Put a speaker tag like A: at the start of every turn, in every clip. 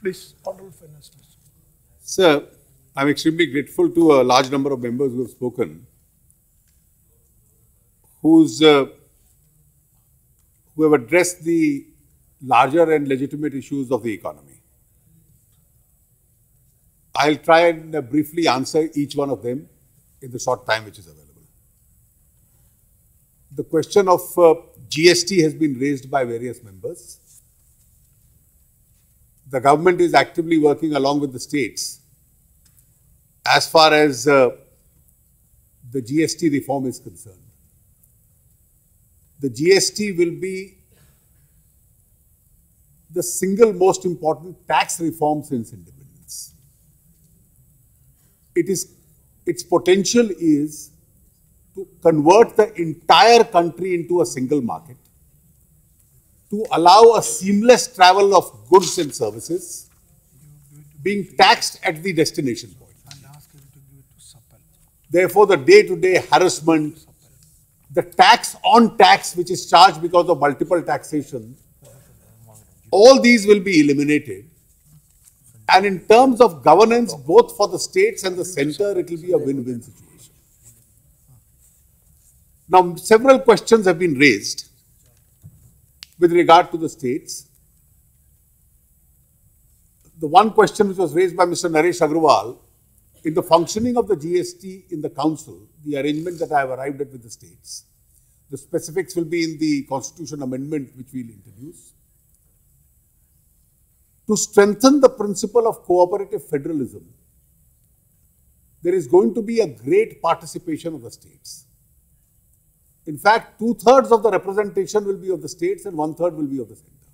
A: Please, Honorable Finance Minister.
B: Sir, I'm extremely grateful to a large number of members who have spoken, who have addressed the larger and legitimate issues of the economy. I'll try and briefly answer each one of them in the short time which is available. The question of GST has been raised by various members. The government is actively working along with the states as far as the GST reform is concerned. The GST will be the single most important tax reform since independence. Its potential is to convert the entire country into a single market, to allow a seamless travel of goods and services being taxed at the destination point. Therefore, the day-to-day harassment, the tax on tax which is charged because of multiple taxation, all these will be eliminated. And in terms of governance, both for the states and the center, it will be a win-win situation. Now, several questions have been raised with regard to the states. The one question which was raised by Mr. Naresh Agrawal, in the functioning of the GST in the council, the arrangement that I have arrived at with the states, the specifics will be in the constitution amendment which we will introduce. To strengthen the principle of cooperative federalism, there is going to be a great participation of the states. In fact, 2/3 of the representation will be of the states and 1/3 will be of the center.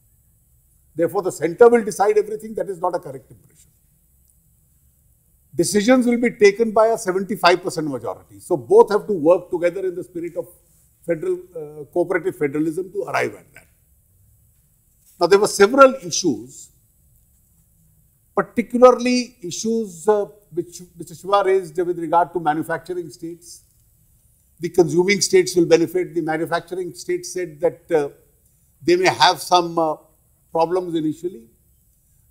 B: Therefore, the center will decide everything. That is not a correct impression. Decisions will be taken by a 75% majority. So, both have to work together in the spirit of cooperative federalism to arrive at that. Now, there were several issues, particularly issues which Mr. Shiva raised with regard to manufacturing states. The consuming states will benefit. The manufacturing states said that they may have some problems initially.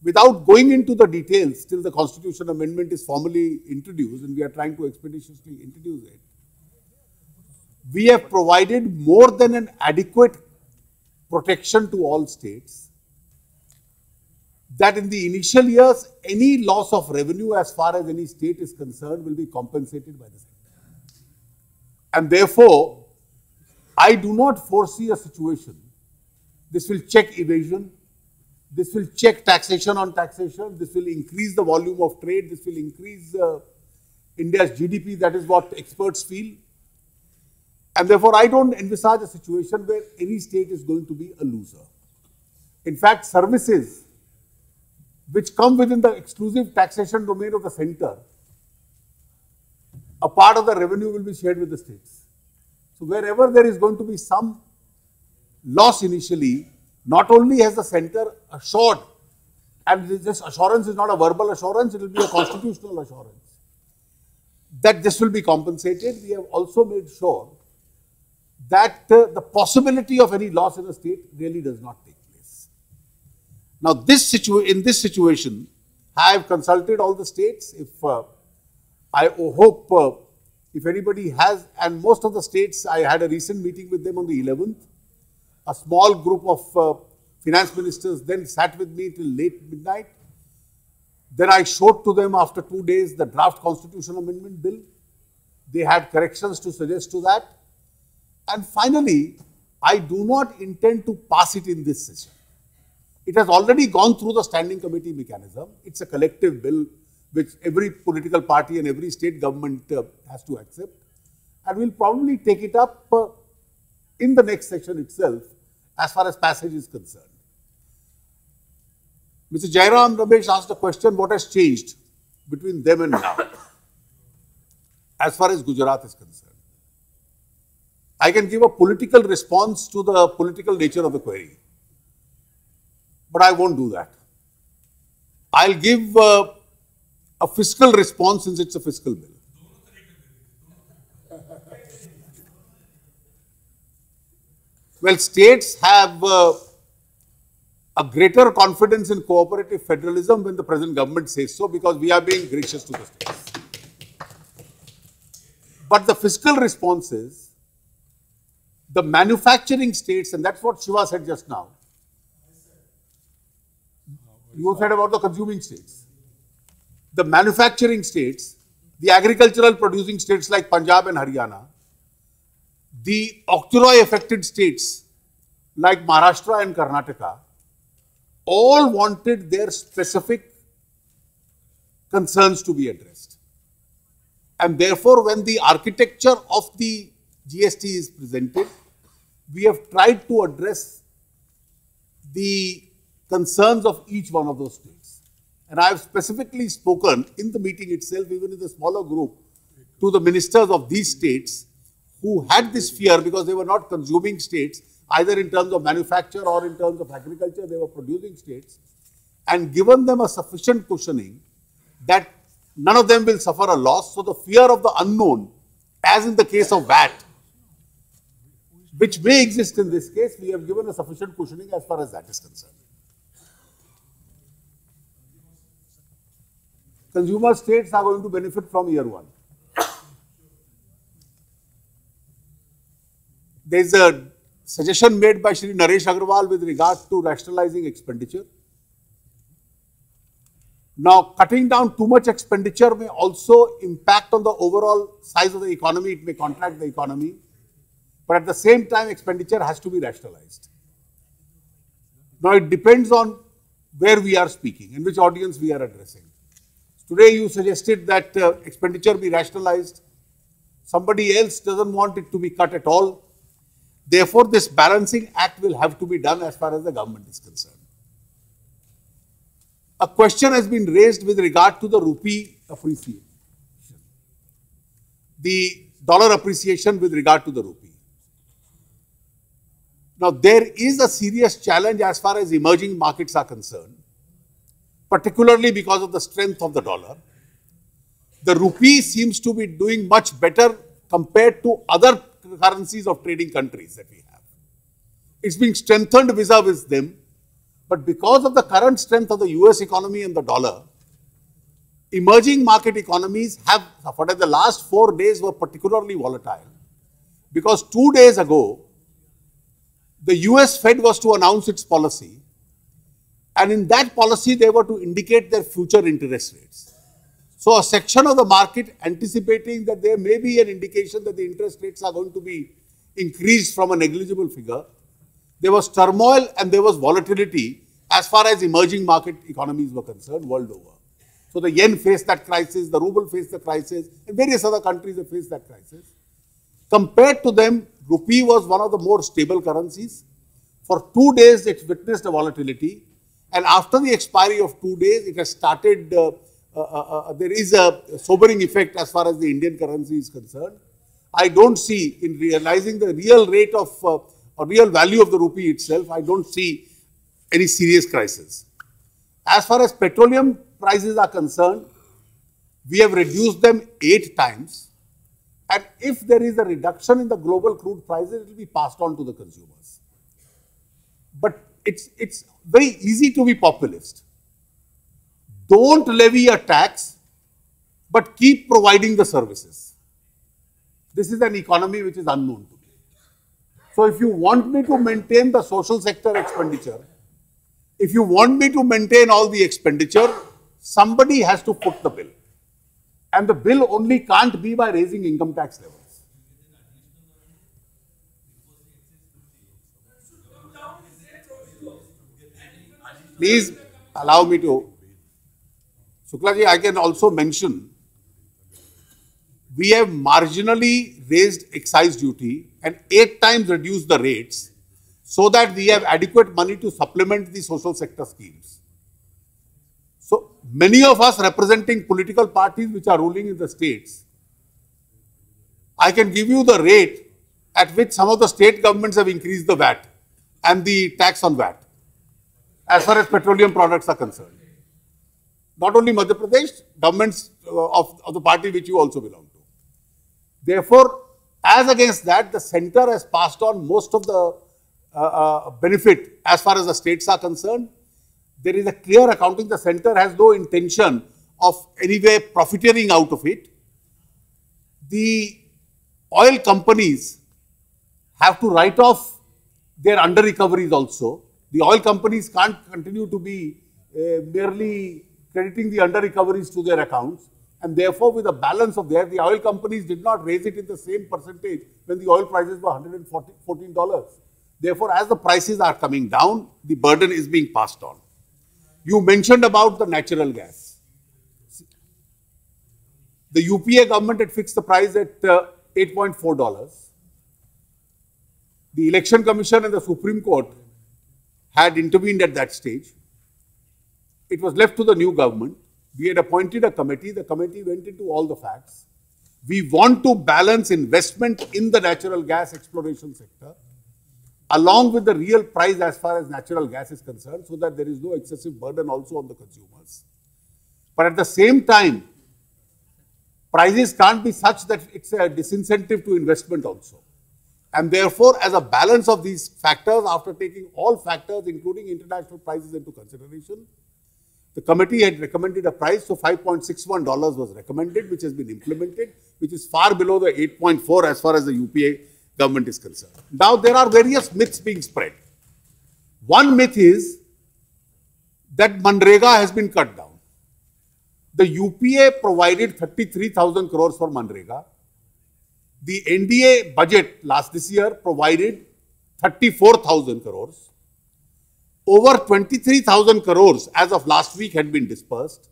B: Without going into the details till the constitution amendment is formally introduced, and we are trying to expeditiously introduce it, we have provided more than an adequate protection to all states, that in the initial years, any loss of revenue as far as any state is concerned will be compensated by the center. And therefore, I do not foresee a situation. This will check evasion. This will check taxation on taxation. This will increase the volume of trade. This will increase India's GDP. That is what experts feel. And therefore, I don't envisage a situation where any state is going to be a loser. In fact, services which come within the exclusive taxation domain of the center, a part of the revenue will be shared with the states. So, wherever there is going to be some loss initially, not only has the center assured, and this assurance is not a verbal assurance, it will be a constitutional assurance, that this will be compensated. We have also made sure that the possibility of any loss in a state really does not take place. Now, in this situation, I have consulted all the states. I hope if anybody has, and most of the states, I had a recent meeting with them on the 11th. A small group of finance ministers then sat with me till late midnight. Then I showed to them after 2 days the draft constitution amendment bill. They had corrections to suggest to that. And finally, I do not intend to pass it in this session. It has already gone through the standing committee mechanism. It's a collective bill which every political party and every state government has to accept. And we'll probably take it up in the next session itself as far as passage is concerned. Mr. Jairam Ramesh asked a question, what has changed between them and now as far as Gujarat is concerned. I can give a political response to the political nature of the query, but I won't do that. I'll give a fiscal response since it's a fiscal bill. Well, states have a greater confidence in cooperative federalism when the present government says so, because we are being gracious to the states. But the fiscal response is the manufacturing states, and that's what Shiva said just now. You said about the consuming states. The manufacturing states, the agricultural producing states like Punjab and Haryana, the octroi affected states like Maharashtra and Karnataka, all wanted their specific concerns to be addressed. And therefore, when the architecture of the GST is presented, we have tried to address the concerns of each one of those states. And I have specifically spoken in the meeting itself, even in the smaller group, to the ministers of these states who had this fear because they were not consuming states, either in terms of manufacture or in terms of agriculture, they were producing states, and given them a sufficient cushioning that none of them will suffer a loss. So the fear of the unknown, as in the case of VAT, which may exist in this case, we have given a sufficient cushioning as far as that is concerned. Consumer states are going to benefit from year one. There is a suggestion made by Shri Naresh Agarwal with regard to rationalizing expenditure. Now, cutting down too much expenditure may also impact on the overall size of the economy. It may contract the economy. But at the same time, expenditure has to be rationalized. Now, it depends on where we are speaking, in which audience we are addressing. Today, you suggested that expenditure be rationalized. Somebody else doesn't want it to be cut at all. Therefore, this balancing act will have to be done as far as the government is concerned. A question has been raised with regard to the rupee appreciation, the dollar appreciation with regard to the rupee. Now, there is a serious challenge as far as emerging markets are concerned, particularly because of the strength of the dollar. The rupee seems to be doing much better compared to other currencies of trading countries that we have. It's being strengthened vis-a-vis them, but because of the current strength of the US economy and the dollar, emerging market economies have suffered. And the last 4 days were particularly volatile, because 2 days ago, the US Fed was to announce its policy, and in that policy, they were to indicate their future interest rates. So, a section of the market anticipating that there may be an indication that the interest rates are going to be increased from a negligible figure, there was turmoil and there was volatility as far as emerging market economies were concerned world over. So, the yen faced that crisis, the ruble faced the crisis, and various other countries have faced that crisis. Compared to them, rupee was one of the more stable currencies. For 2 days, it witnessed a volatility, and after the expiry of 2 days, it has started, there is a sobering effect as far as the Indian currency is concerned. I don't see, in realizing the real rate of, or real value of the rupee itself, I don't see any serious crisis. As far as petroleum prices are concerned, we have reduced them 8 times. And if there is a reduction in the global crude prices, it will be passed on to the consumers. But it's very easy to be populist. Don't levy a tax, but keep providing the services. This is an economy which is unknown to me. So if you want me to maintain the social sector expenditure, if you want me to maintain all the expenditure, somebody has to foot the bill. And the bill only can't be by raising income tax levels. Please allow me to. Shuklaji, I can also mention, we have marginally raised excise duty and 8 times reduced the rates so that we have adequate money to supplement the social sector schemes. So, many of us representing political parties which are ruling in the states, I can give you the rate at which some of the state governments have increased the VAT and the tax on VAT as far as petroleum products are concerned. Not only Madhya Pradesh, governments of the party which you also belong to. Therefore, as against that, the centre has passed on most of the benefit as far as the states are concerned. There is a clear accounting. The center has no intention of anyway profiteering out of it. The oil companies have to write off their under recoveries also. The oil companies can't continue to be merely crediting the under recoveries to their accounts, and therefore with a balance of there, the oil companies did not raise it in the same percentage when the oil prices were $114. Therefore, as the prices are coming down, the burden is being passed on. You mentioned about the natural gas. The UPA government had fixed the price at $8.4. The Election Commission and the Supreme Court had intervened at that stage. It was left to the new government. We had appointed a committee. The committee went into all the facts. We want to balance investment in the natural gas exploration sector along with the real price as far as natural gas is concerned, so that there is no excessive burden also on the consumers. But at the same time, prices can't be such that it's a disincentive to investment also. And therefore, as a balance of these factors, after taking all factors, including international prices into consideration, the committee had recommended a price, so $5.61 was recommended, which has been implemented, which is far below the 8.4 as far as the UPA government is concerned. Now, there are various myths being spread. One myth is that Manrega has been cut down. The UPA provided 33,000 crores for Manrega. The NDA budget this year provided 34,000 crores. Over 23,000 crores as of last week had been dispersed.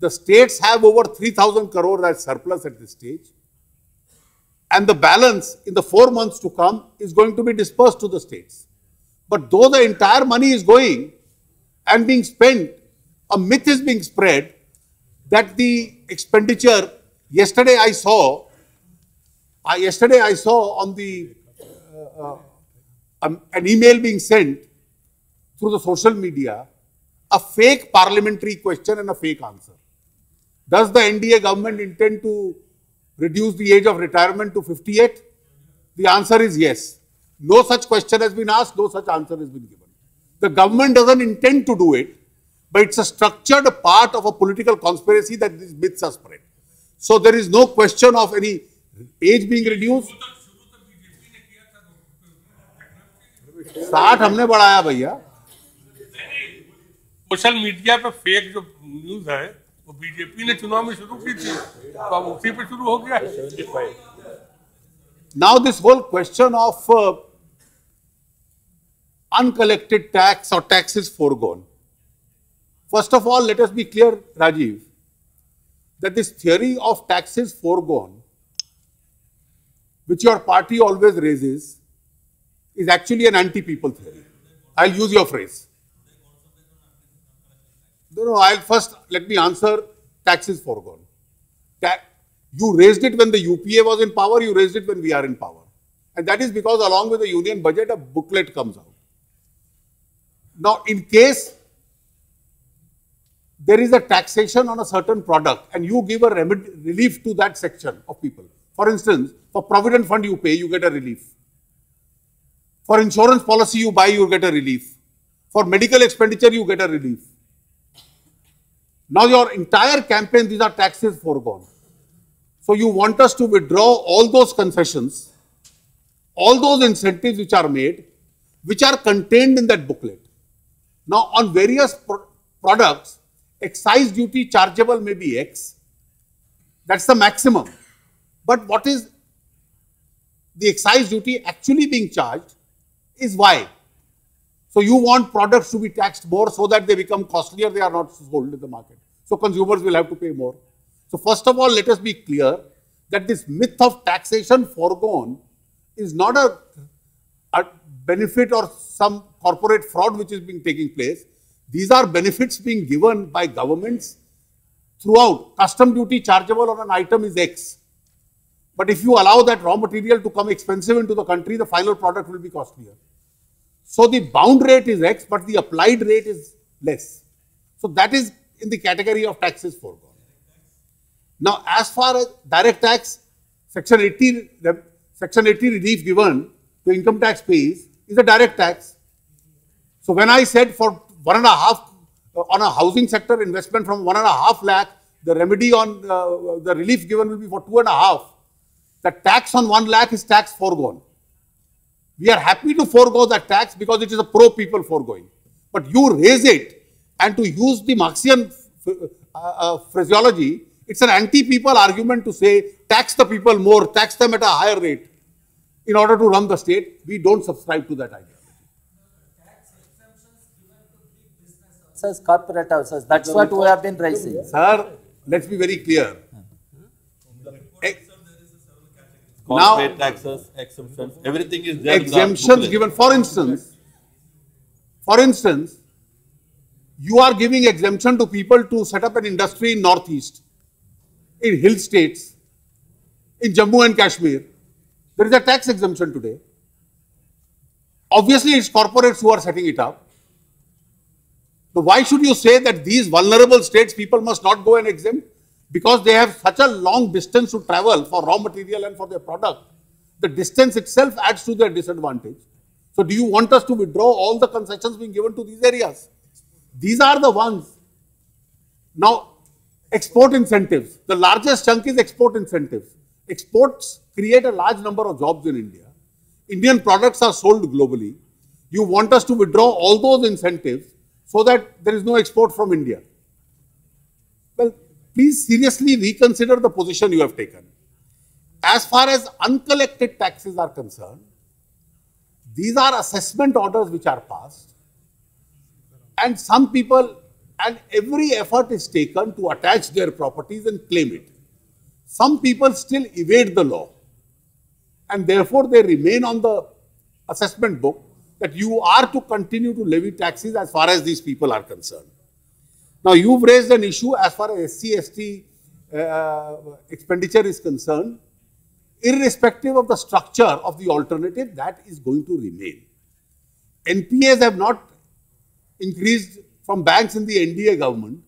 B: The states have over 3,000 crores as surplus at this stage. And the balance in the 4 months to come is going to be dispersed to the states. But though the entire money is going and being spent, a myth is being spread that the expenditure, yesterday I saw on the an email being sent through the social media, a fake parliamentary question and a fake answer. Does the NDA government intend to reduce the age of retirement to 58? The answer is yes. No such question has been asked, no such answer has been given. The government doesn't intend to do it, but it's a structured part of a political conspiracy that these myths are spread. So there is no question of any age being reduced. 60 हमने बढ़ाया भैया.
A: Social media पे fake जो news है वो BJP ने चुनाव में शुरू की थी, तो अब उसी पे शुरू हो गया है.
B: Now this whole question of uncollected tax or taxes foregone. First of all, let us be clear, Rajiv, that this theory of taxes foregone, which your party always raises, is actually an anti-people theory. I'll use your phrase. No, let me answer taxes foregone. You raised it when the UPA was in power, you raised it when we are in power. And that is because along with the union budget, a booklet comes out. Now, in case there is a taxation on a certain product and you give a relief to that section of people. For instance, for provident fund you pay, you get a relief. For insurance policy you buy, you get a relief. For medical expenditure, you get a relief. Now your entire campaign, these are taxes foregone. So you want us to withdraw all those concessions, all those incentives which are made, which are contained in that booklet. Now on various products, excise duty chargeable may be X. That's the maximum. But what is the excise duty actually being charged is Y. So you want products to be taxed more so that they become costlier, they are not sold in the market. So consumers will have to pay more. So first of all, let us be clear that this myth of taxation foregone is not a benefit or some corporate fraud which is being taking place. These are benefits being given by governments throughout. Custom duty chargeable on an item is X. But if you allow that raw material to come expensive into the country, the final product will be costlier. So the bound rate is X, but the applied rate is less. So that is in the category of taxes foregone. Now, as far as direct tax, Section 80 relief given to income tax pays is a direct tax. So when I said for 1.5 on a housing sector investment from 1.5 lakh, the remedy on the relief given will be for 2.5. The tax on 1 lakh is tax foregone. We are happy to forego that tax because it is a pro-people foregoing. But you raise it, and to use the Marxian phraseology, it's an anti-people argument to say tax the people more, tax them at a higher rate in order to run the state. We don't subscribe to that idea.
C: Corporate houses. That's what we have been raising.
B: Sir, let's be very clear.
D: Corporate taxes, exemptions, everything is there.
B: Exemptions given. For instance, you are giving exemption to people to set up an industry in Northeast, in hill states, in Jammu and Kashmir. There is a tax exemption today. Obviously, it's corporates who are setting it up. So why should you say that these vulnerable states people must not go and exempt? Because they have such a long distance to travel for raw material and for their product. The distance itself adds to their disadvantage. So do you want us to withdraw all the concessions being given to these areas? These are the ones. Now, export incentives. The largest chunk is export incentives. Exports create a large number of jobs in India. Indian products are sold globally. You want us to withdraw all those incentives so that there is no export from India. Well, please seriously reconsider the position you have taken. As far as uncollected taxes are concerned, these are assessment orders which are passed, and some people, and every effort is taken to attach their properties and claim it. Some people still evade the law, and therefore they remain on the assessment book that you are to continue to levy taxes as far as these people are concerned. Now, you've raised an issue as far as SC/ST expenditure is concerned. Irrespective of the structure of the alternative, that is going to remain. NPAs have not increased from banks in the NDA government.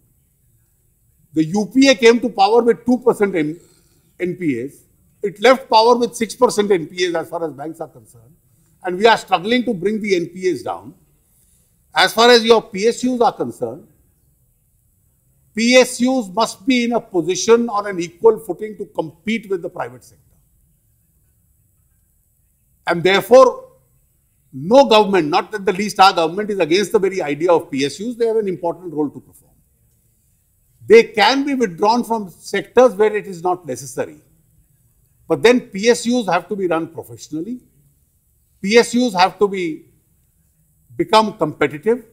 B: The UPA came to power with 2% NPAs. It left power with 6% NPAs as far as banks are concerned. And we are struggling to bring the NPAs down. As far as your PSUs are concerned, PSUs must be in a position on an equal footing to compete with the private sector. And therefore, no government, not at the least our government, is against the very idea of PSUs. They have an important role to perform. They can be withdrawn from sectors where it is not necessary. But then PSUs have to be run professionally. PSUs have to become competitive.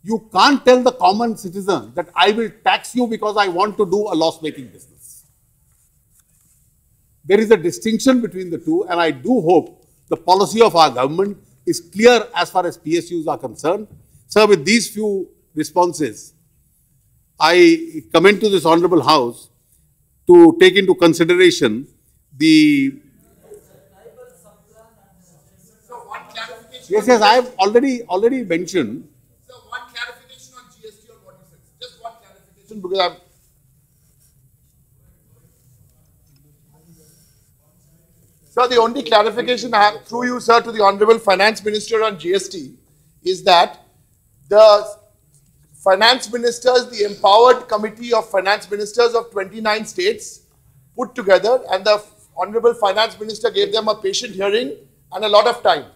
B: You can't tell the common citizen that I will tax you because I want to do a loss-making business. There is a distinction between the two, and I do hope the policy of our government is clear as far as PSUs are concerned. Sir, with these few responses, I commend to this Honorable House to take into consideration the... Yes, I have already mentioned.
E: So one clarification on GST or what you said. Just one clarification because I'm... Sir, the only clarification I have through you, sir, to the Honorable Finance Minister on GST is that the Finance Ministers, the empowered committee of Finance Ministers of 29 states put together, and the Honorable Finance Minister gave them a patient hearing and a lot of time.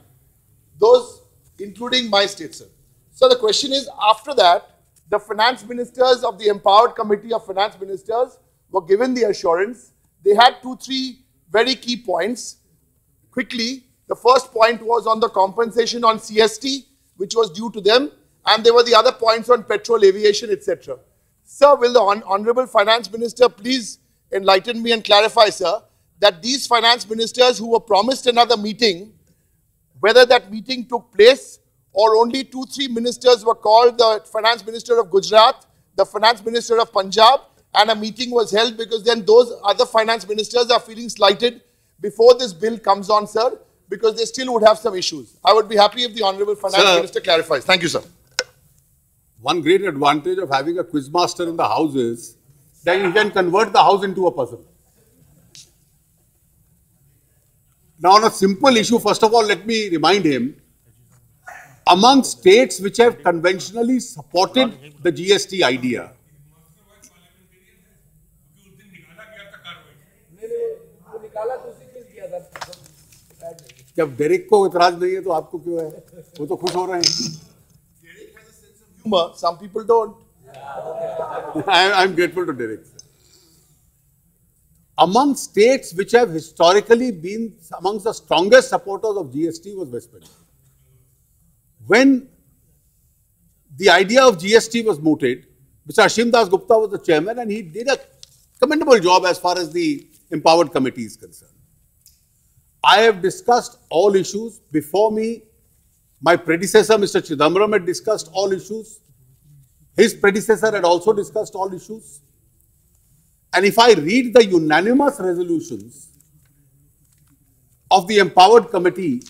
E: Those including my state, sir. So the question is, after that, the Finance Ministers of the empowered committee of Finance Ministers were given the assurance. They had 2-3 very key points. Quickly, the first point was on the compensation on CST, which was due to them, and there were the other points on petrol, aviation, etc. Sir, will the Honorable Finance Minister please enlighten me and clarify, sir, that these finance ministers who were promised another meeting, whether that meeting took place or only 2-3 ministers were called, the Finance Minister of Gujarat, the Finance Minister of Punjab, and a meeting was held, because then those other finance ministers are feeling slighted before this bill comes on, sir, because they still would have some issues. I would be happy if the Honorable Finance Minister clarifies. Thank you, sir.
B: One great advantage of having a quizmaster in the house is that you can convert the house into a puzzle. Now, on a simple issue, first of all, let me remind him among states which have conventionally supported the GST idea, जब Derek को इतराज नहीं है तो आपको क्यों है? वो तो खुश हो रहे हैं.
E: Humor, some people don't.
B: I'm grateful to Derek. Among states which have historically been amongst the strongest supporters of GST was West Bengal. When the idea of GST was mooted, Mr. Ashim Das Gupta was the chairman and he did a commendable job as far as the empowered committee is concerned. I have discussed all issues. Before me, my predecessor, Mr. Chidambaram, had discussed all issues. His predecessor had also discussed all issues. And if I read the unanimous resolutions of the empowered committee,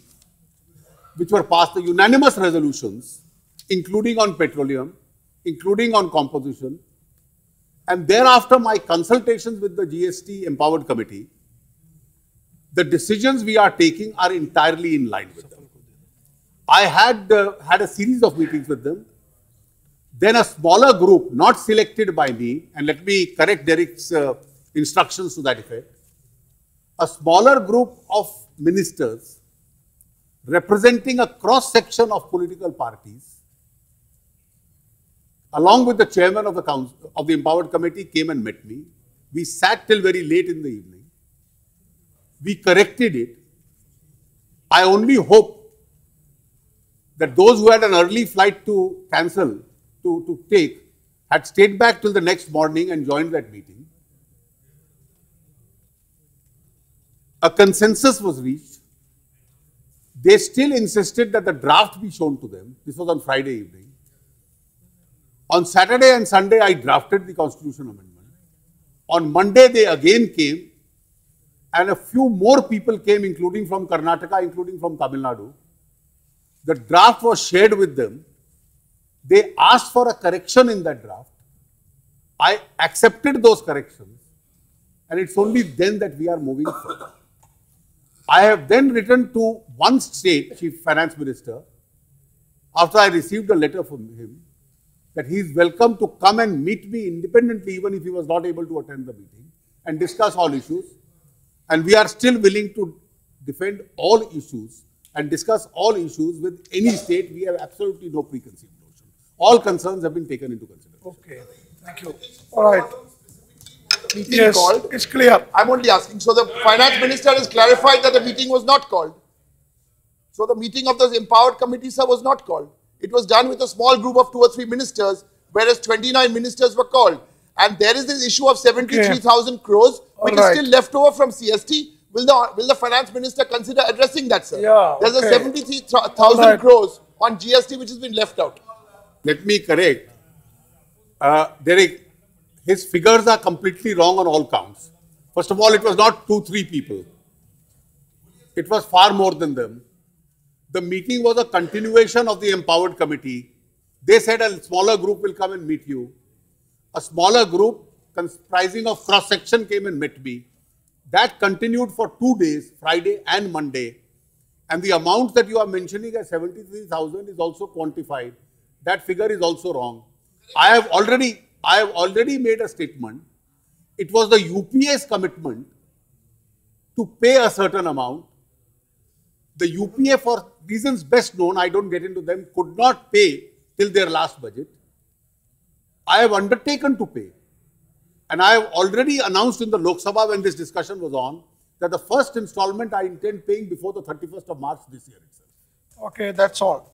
B: which were passed, the unanimous resolutions, including on petroleum, including on composition, and thereafter my consultations with the GST empowered committee, the decisions we are taking are entirely in line with them. I had had a series of meetings with them. Then a smaller group, not selected by me, and let me correct Derek's instructions to that effect, a smaller group of ministers representing a cross-section of political parties, along with the chairman of the council, of the empowered committee, came and met me. We sat till very late in the evening. We corrected it. I only hope that those who had an early flight to cancel, to take, had stayed back till the next morning and joined that meeting. A consensus was reached. They still insisted that the draft be shown to them. This was on Friday evening. On Saturday and Sunday, I drafted the constitution amendment. On Monday, they again came, and a few more people came, including from Karnataka, including from Tamil Nadu. The draft was shared with them. They asked for a correction in that draft. I accepted those corrections, and it's only then that we are moving further. I have then written to one state chief finance minister, after I received a letter from him, that he is welcome to come and meet me independently, even if he was not able to attend the meeting, and discuss all issues. And we are still willing to defend all issues and discuss all issues with any state. We have absolutely no preconceived notion. All concerns have been taken into consideration.
F: Okay, thank you. All right.
E: Meeting
F: Yes,
E: called.
F: it's clear.
E: I'm only asking. So the finance minister has clarified that the meeting was not called. So the meeting of the empowered committee, sir, was not called. It was done with a small group of 2 or 3 ministers, whereas 29 ministers were called. And there is this issue of 73,000 crores, which is still left over from CST. Will the finance minister consider addressing that, sir?
F: Yeah,
E: There's a 73,000 crores on GST which has been left out.
B: Let me correct. Derek, his figures are completely wrong on all counts. First of all, it was not 2-3 people. It was far more than them. The meeting was a continuation of the empowered committee. They said a smaller group will come and meet you. A smaller group comprising of cross-section came and met me. That continued for 2 days, Friday and Monday. And the amount that you are mentioning as 73,000 is also quantified. That figure is also wrong. I have already made a statement. It was the UPA's commitment to pay a certain amount. The UPA, for reasons best known, I don't get into them, could not pay till their last budget. I have undertaken to pay. And I have already announced in the Lok Sabha when this discussion was on, that the first installment I intend paying before the 31st of March this year itself.
F: Okay, that's all.